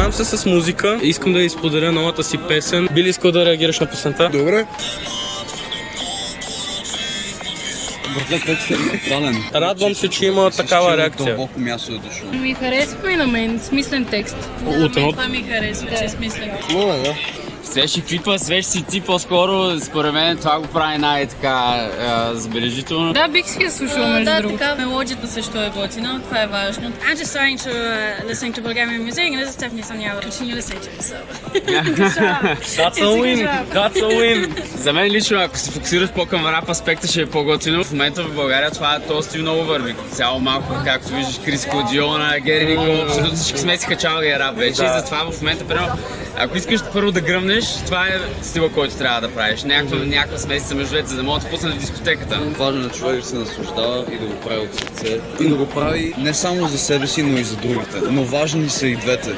Занимавам се с музика. Искам да ви споделя новата си песен. Би ли искал да реагираш на песента? Добре. Радвам се, че има такава реакция. Дълбоко място е дошло. Ми харесва и на мен, смислен текст. Това ми харесва, че е смислен. Да. Свежи клипа, свеж си ти по-скоро, според мен това го прави най-така забележително. Да, бих си я слушала между другото. Така, мелодията също е готина, това е важно. I'm just starting to listening to Bulgarian music and this is Stephanie Samyava. Continue listening to it, That's a win! That's a win! За мен лично, ако се фокусираш по-към рап аспекта, ще е по-готино. В момента в България този стил много върви. Цяло малко, както виждаш, Крис Кодиона, Гери Никол, абсолютно всички сме си качали рап вече. И затова в момента, примерно, ако искаш първо да гръмнеш, това е стила, който трябва да правиш. Някаква смесица между двете, за да могат да пуснат дискотеката. Важно е човек да се наслаждава и да го прави от сърце. И да го прави не само за себе си, но и за другите. Но важни са и двете.